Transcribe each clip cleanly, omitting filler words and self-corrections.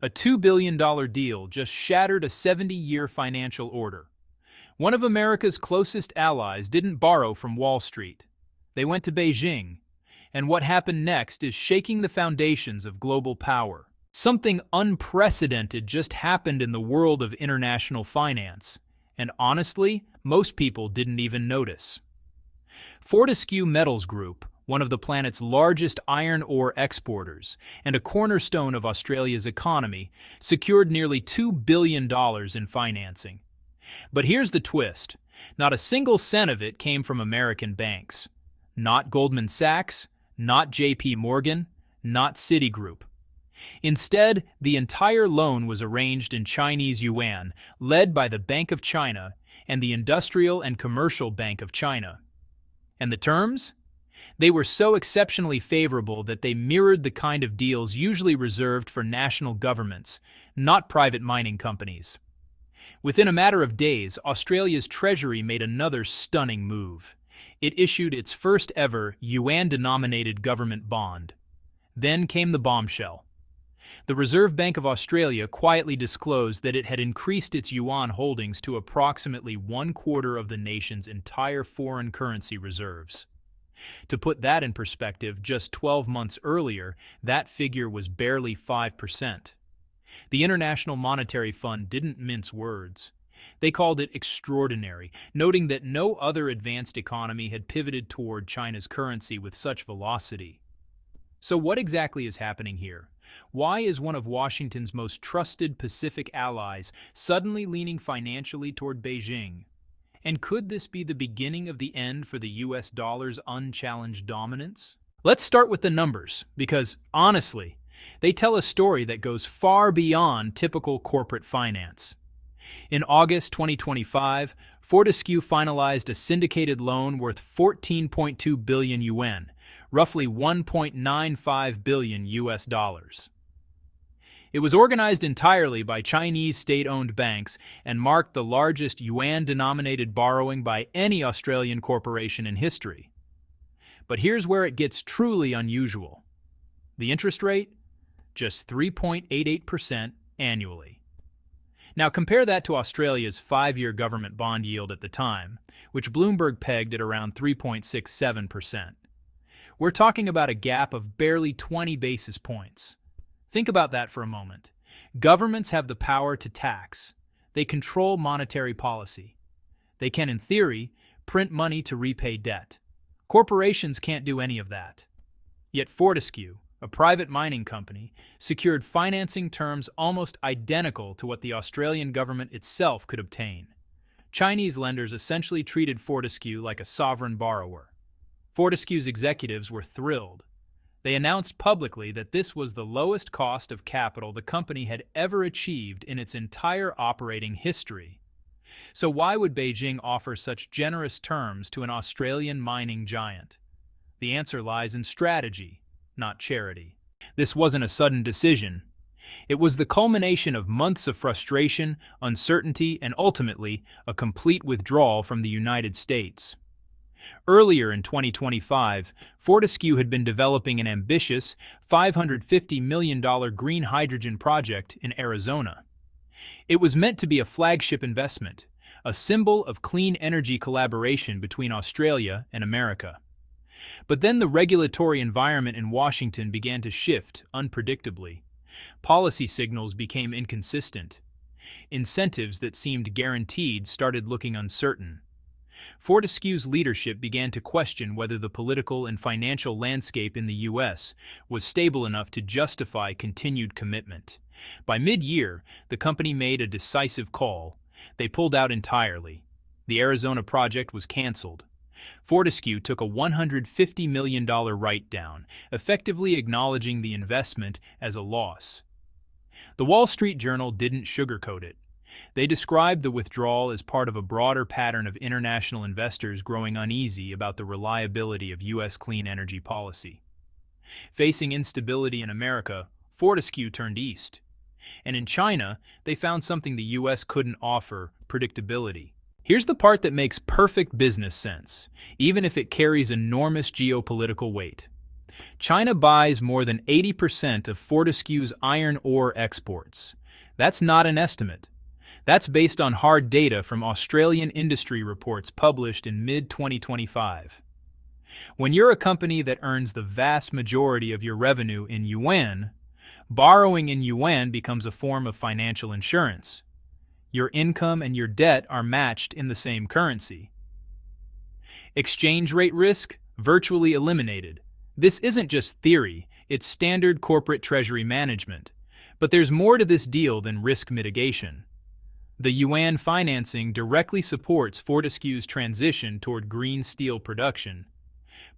A $2 billion deal just shattered a 70-year financial order. One of America's closest allies didn't borrow from Wall Street. They went to Beijing, and what happened next is shaking the foundations of global power. Something unprecedented just happened in the world of international finance, and honestly, most people didn't even notice. Fortescue Metals Group, one of the planet's largest iron ore exporters and a cornerstone of Australia's economy, secured nearly $2 billion in financing. But here's the twist. Not a single cent of it came from American banks. Not Goldman Sachs, not JP Morgan, not Citigroup. Instead, the entire loan was arranged in Chinese Yuan, led by the Bank of China and the Industrial and Commercial Bank of China. And the terms? They were so exceptionally favorable that they mirrored the kind of deals usually reserved for national governments, not private mining companies. Within a matter of days, Australia's Treasury made another stunning move. It issued its first ever yuan-denominated government bond. Then came the bombshell. The Reserve Bank of Australia quietly disclosed that it had increased its yuan holdings to approximately 1/4 of the nation's entire foreign currency reserves. To put that in perspective, just 12 months earlier, that figure was barely 5%. The International Monetary Fund didn't mince words. They called it extraordinary, noting that no other advanced economy had pivoted toward China's currency with such velocity. So what exactly is happening here? Why is one of Washington's most trusted Pacific allies suddenly leaning financially toward Beijing? And could this be the beginning of the end for the US dollar's unchallenged dominance? Let's start with the numbers, because, honestly, they tell a story that goes far beyond typical corporate finance. In August 2025, Fortescue finalized a syndicated loan worth 14.2 billion yuan, roughly 1.95 billion US dollars. It was organized entirely by Chinese state-owned banks and marked the largest yuan-denominated borrowing by any Australian corporation in history. But here's where it gets truly unusual. The interest rate? Just 3.88% annually. Now compare that to Australia's 5-year government bond yield at the time, which Bloomberg pegged at around 3.67%. We're talking about a gap of barely 20 basis points. Think about that for a moment. Governments have the power to tax. They control monetary policy. They can, in theory, print money to repay debt. Corporations can't do any of that. Yet Fortescue, a private mining company, secured financing terms almost identical to what the Australian government itself could obtain. Chinese lenders essentially treated Fortescue like a sovereign borrower. Fortescue's executives were thrilled. They announced publicly that this was the lowest cost of capital the company had ever achieved in its entire operating history. So why would Beijing offer such generous terms to an Australian mining giant? The answer lies in strategy, not charity. This wasn't a sudden decision. It was the culmination of months of frustration, uncertainty, and ultimately a complete withdrawal from the United States. Earlier in 2025, Fortescue had been developing an ambitious $550 million green hydrogen project in Arizona. It was meant to be a flagship investment, a symbol of clean energy collaboration between Australia and America. But then the regulatory environment in Washington began to shift unpredictably. Policy signals became inconsistent. Incentives that seemed guaranteed started looking uncertain. Fortescue's leadership began to question whether the political and financial landscape in the U.S. was stable enough to justify continued commitment. By mid-year, the company made a decisive call. They pulled out entirely. The Arizona project was canceled. Fortescue took a $150 million write-down, effectively acknowledging the investment as a loss. The Wall Street Journal didn't sugarcoat it. They described the withdrawal as part of a broader pattern of international investors growing uneasy about the reliability of U.S. clean energy policy. Facing instability in America, Fortescue turned east. And in China, they found something the U.S. couldn't offer: predictability. Here's the part that makes perfect business sense, even if it carries enormous geopolitical weight. China buys more than 80% of Fortescue's iron ore exports. That's not an estimate. That's based on hard data from Australian industry reports published in mid-2025. When you're a company that earns the vast majority of your revenue in yuan, borrowing in yuan becomes a form of financial insurance. Your income and your debt are matched in the same currency. Exchange rate risk virtually eliminated. This isn't just theory, it's standard corporate treasury management. But there's more to this deal than risk mitigation. The yuan financing directly supports Fortescue's transition toward green steel production.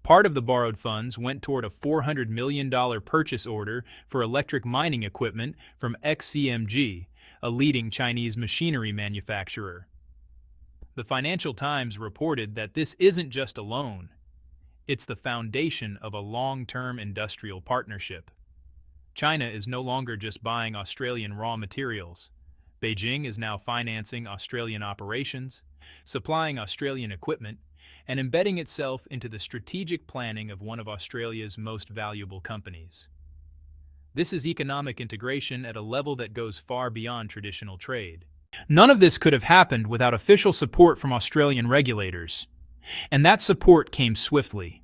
Part of the borrowed funds went toward a $400 million purchase order for electric mining equipment from XCMG, a leading Chinese machinery manufacturer. The Financial Times reported that this isn't just a loan. It's the foundation of a long-term industrial partnership. China is no longer just buying Australian raw materials. Beijing is now financing Australian operations, supplying Australian equipment, and embedding itself into the strategic planning of one of Australia's most valuable companies. This is economic integration at a level that goes far beyond traditional trade. None of this could have happened without official support from Australian regulators, and that support came swiftly.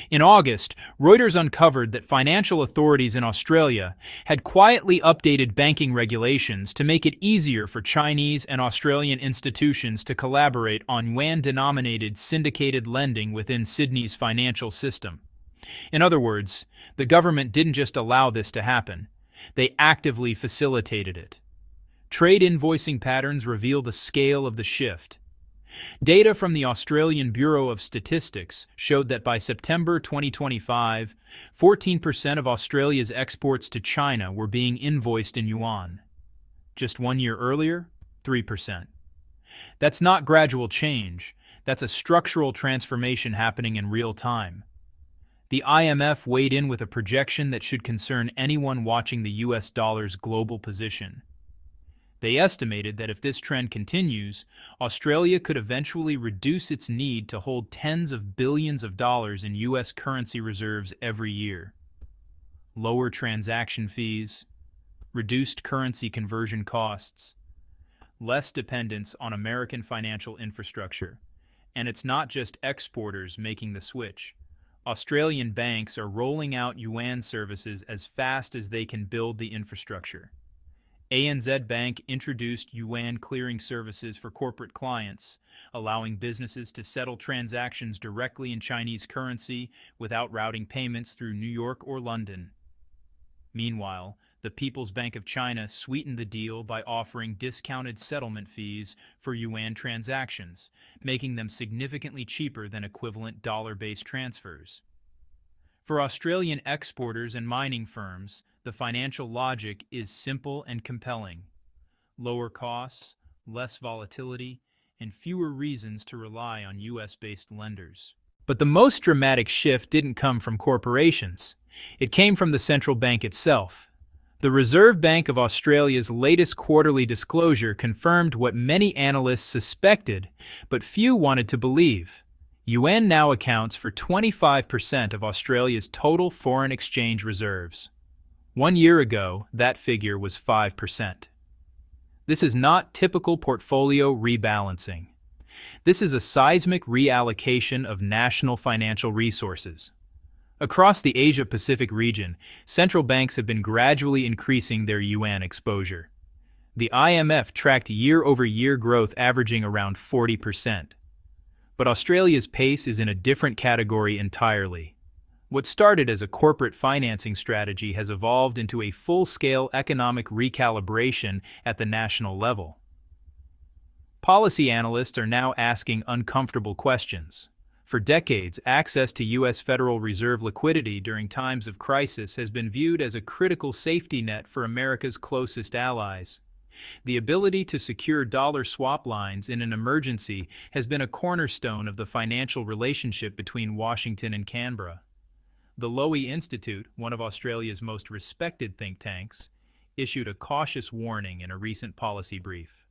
In August, Reuters uncovered that financial authorities in Australia had quietly updated banking regulations to make it easier for Chinese and Australian institutions to collaborate on yuan-denominated syndicated lending within Sydney's financial system. In other words, the government didn't just allow this to happen, they actively facilitated it. Trade invoicing patterns reveal the scale of the shift. Data from the Australian Bureau of Statistics showed that by September 2025, 14% of Australia's exports to China were being invoiced in yuan. Just 1 year earlier, 3%. That's not gradual change, that's a structural transformation happening in real time. The IMF weighed in with a projection that should concern anyone watching the US dollar's global position. They estimated that if this trend continues, Australia could eventually reduce its need to hold tens of billions of dollars in U.S. currency reserves every year. Lower transaction fees, reduced currency conversion costs, less dependence on American financial infrastructure. And it's not just exporters making the switch. Australian banks are rolling out yuan services as fast as they can build the infrastructure. ANZ Bank introduced yuan clearing services for corporate clients, allowing businesses to settle transactions directly in Chinese currency without routing payments through New York or London. Meanwhile, the People's Bank of China sweetened the deal by offering discounted settlement fees for yuan transactions, making them significantly cheaper than equivalent dollar-based transfers. For Australian exporters and mining firms, the financial logic is simple and compelling. Lower costs, less volatility, and fewer reasons to rely on US-based lenders. But the most dramatic shift didn't come from corporations. It came from the central bank itself. The Reserve Bank of Australia's latest quarterly disclosure confirmed what many analysts suspected, but few wanted to believe. Yuan now accounts for 25% of Australia's total foreign exchange reserves. 1 year ago, that figure was 5%. This is not typical portfolio rebalancing. This is a seismic reallocation of national financial resources. Across the Asia-Pacific region, central banks have been gradually increasing their yuan exposure. The IMF tracked year-over-year growth averaging around 40%. But Australia's pace is in a different category entirely. What started as a corporate financing strategy has evolved into a full-scale economic recalibration at the national level. Policy analysts are now asking uncomfortable questions. For decades, access to U.S. Federal Reserve liquidity during times of crisis has been viewed as a critical safety net for America's closest allies. The ability to secure dollar swap lines in an emergency has been a cornerstone of the financial relationship between Washington and Canberra. The Lowy Institute, one of Australia's most respected think tanks, issued a cautious warning in a recent policy brief.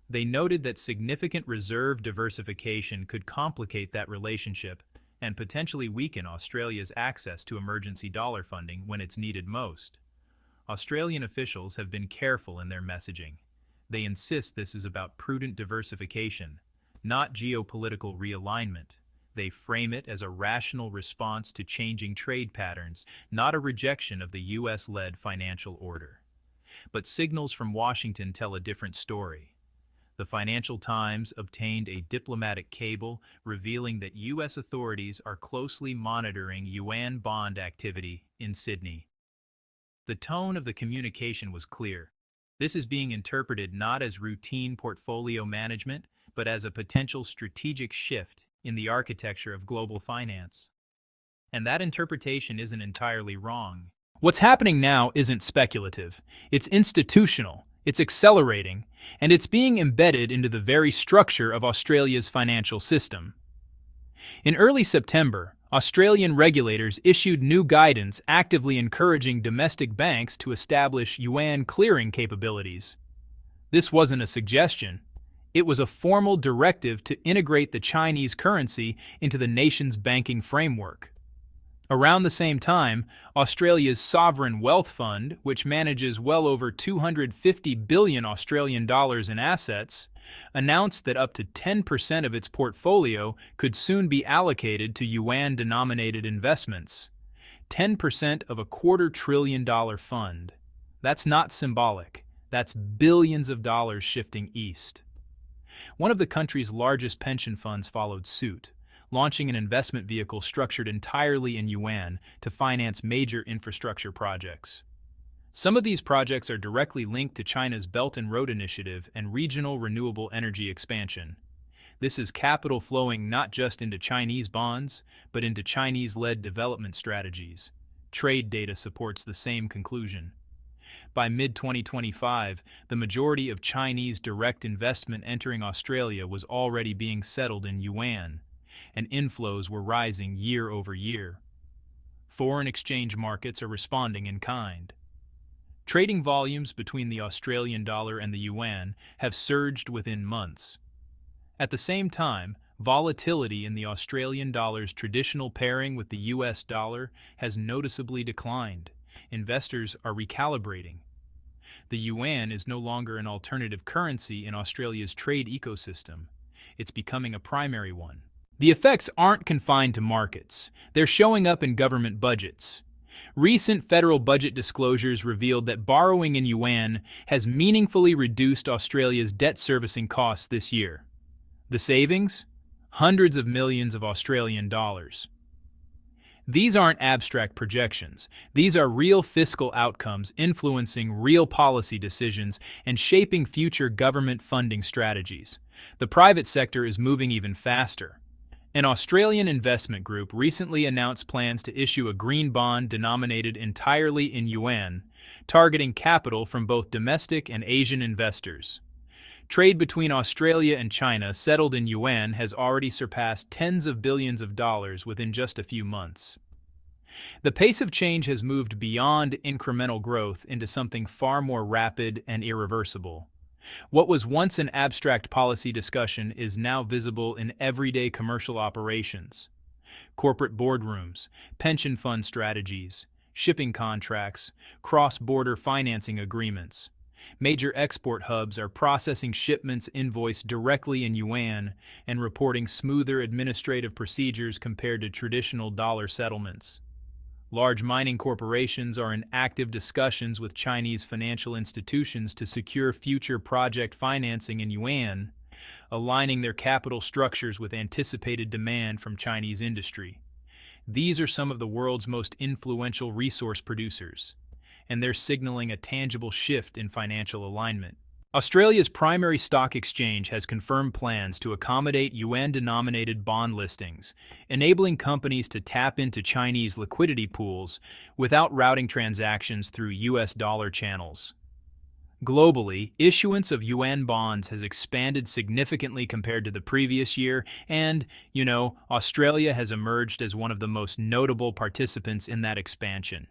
They noted that significant reserve diversification could complicate that relationship, and potentially weaken Australia's access to emergency dollar funding when it's needed most. Australian officials have been careful in their messaging. They insist this is about prudent diversification, not geopolitical realignment. They frame it as a rational response to changing trade patterns, not a rejection of the US-led financial order. But signals from Washington tell a different story. The Financial Times obtained a diplomatic cable revealing that US authorities are closely monitoring yuan bond activity in Sydney. The tone of the communication was clear. This is being interpreted not as routine portfolio management, but as a potential strategic shift in the architecture of global finance. And that interpretation isn't entirely wrong. What's happening now isn't speculative. It's institutional, it's accelerating, and it's being embedded into the very structure of Australia's financial system. In early September, Australian regulators issued new guidance actively encouraging domestic banks to establish yuan clearing capabilities. This wasn't a suggestion. It was a formal directive to integrate the Chinese currency into the nation's banking framework. Around the same time, Australia's Sovereign Wealth Fund, which manages well over 250 billion Australian dollars in assets, announced that up to 10% of its portfolio could soon be allocated to yuan-denominated investments. 10% of a $250 billion fund. That's not symbolic. That's billions of dollars shifting east. One of the country's largest pension funds followed suit, launching an investment vehicle structured entirely in yuan to finance major infrastructure projects. Some of these projects are directly linked to China's Belt and Road Initiative and regional renewable energy expansion. This is capital flowing not just into Chinese bonds, but into Chinese-led development strategies. Trade data supports the same conclusion. By mid-2025, the majority of Chinese direct investment entering Australia was already being settled in yuan, and inflows were rising year over year. Foreign exchange markets are responding in kind. Trading volumes between the Australian dollar and the yuan have surged within months. At the same time, volatility in the Australian dollar's traditional pairing with the US dollar has noticeably declined. Investors are recalibrating. The yuan is no longer an alternative currency in Australia's trade ecosystem. It's becoming a primary one. The effects aren't confined to markets. They're showing up in government budgets. Recent federal budget disclosures revealed that borrowing in yuan has meaningfully reduced Australia's debt servicing costs this year. The savings? Hundreds of millions of Australian dollars. These aren't abstract projections. These are real fiscal outcomes influencing real policy decisions and shaping future government funding strategies. The private sector is moving even faster. An Australian investment group recently announced plans to issue a green bond denominated entirely in yuan, targeting capital from both domestic and Asian investors. Trade between Australia and China settled in yuan has already surpassed tens of billions of dollars within just a few months. The pace of change has moved beyond incremental growth into something far more rapid and irreversible. What was once an abstract policy discussion is now visible in everyday commercial operations. Corporate boardrooms, pension fund strategies, shipping contracts, cross-border financing agreements. Major export hubs are processing shipments invoiced directly in yuan and reporting smoother administrative procedures compared to traditional dollar settlements. Large mining corporations are in active discussions with Chinese financial institutions to secure future project financing in yuan, aligning their capital structures with anticipated demand from Chinese industry. These are some of the world's most influential resource producers, and they're signaling a tangible shift in financial alignment. Australia's primary stock exchange has confirmed plans to accommodate yuan-denominated bond listings, enabling companies to tap into Chinese liquidity pools without routing transactions through US dollar channels. Globally, issuance of yuan bonds has expanded significantly compared to the previous year, and, Australia has emerged as one of the most notable participants in that expansion.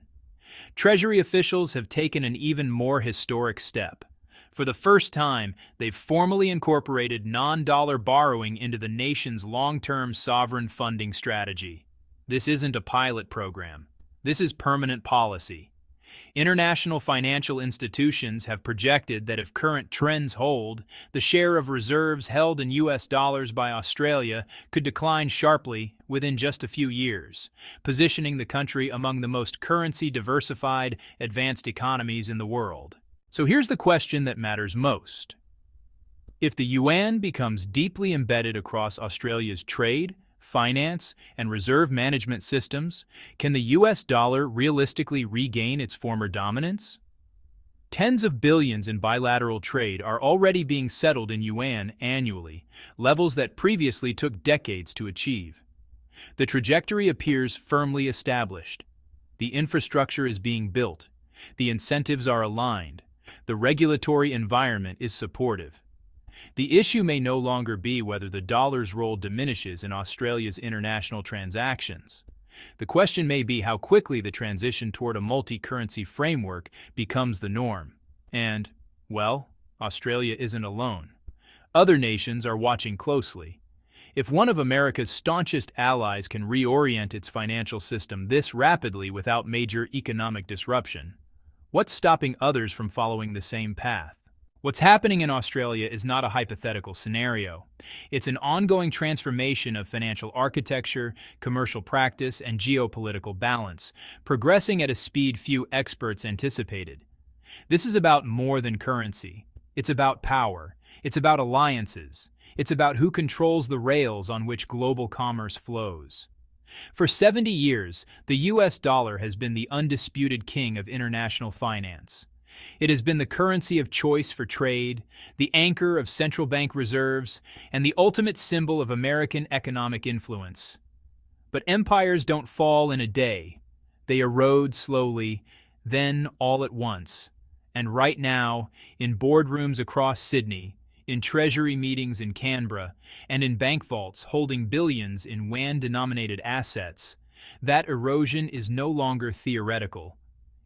Treasury officials have taken an even more historic step, For the first time, they've formally incorporated non-dollar borrowing into the nation's long-term sovereign funding strategy. This isn't a pilot program. This is permanent policy. International financial institutions have projected that if current trends hold, the share of reserves held in US dollars by Australia could decline sharply within just a few years, positioning the country among the most currency-diversified, advanced economies in the world. So here's the question that matters most. If the yuan becomes deeply embedded across Australia's trade, finance, and reserve management systems, can the US dollar realistically regain its former dominance? Tens of billions in bilateral trade are already being settled in yuan annually, levels that previously took decades to achieve. The trajectory appears firmly established. The infrastructure is being built. The incentives are aligned. The regulatory environment is supportive. The issue may no longer be whether the dollar's role diminishes in Australia's international transactions. The question may be how quickly the transition toward a multi-currency framework becomes the norm. And, well, Australia isn't alone. Other nations are watching closely. If one of America's staunchest allies can reorient its financial system this rapidly without major economic disruption, what's stopping others from following the same path? What's happening in Australia is not a hypothetical scenario. It's an ongoing transformation of financial architecture, commercial practice, and geopolitical balance, progressing at a speed few experts anticipated. This is about more than currency. It's about power. It's about alliances. It's about who controls the rails on which global commerce flows. For 70 years, the US dollar has been the undisputed king of international finance. It has been the currency of choice for trade, the anchor of central bank reserves, and the ultimate symbol of American economic influence. But empires don't fall in a day. They erode slowly, then all at once. And right now, in boardrooms across Sydney, in treasury meetings in Canberra, and in bank vaults holding billions in yuan-denominated assets, that erosion is no longer theoretical.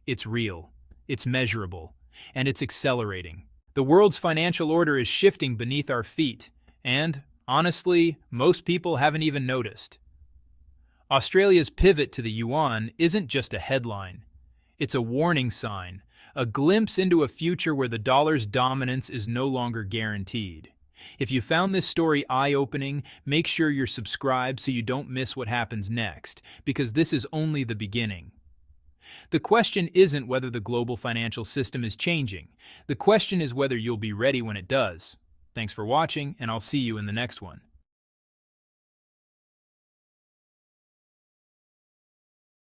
It's real. It's measurable, and it's accelerating. The world's financial order is shifting beneath our feet, and, honestly, most people haven't even noticed. Australia's pivot to the yuan isn't just a headline. It's a warning sign, a glimpse into a future where the dollar's dominance is no longer guaranteed. If you found this story eye-opening, make sure you're subscribed so you don't miss what happens next, because this is only the beginning. The question isn't whether the global financial system is changing. The question is whether you'll be ready when it does. Thanks for watching, and I'll see you in the next one.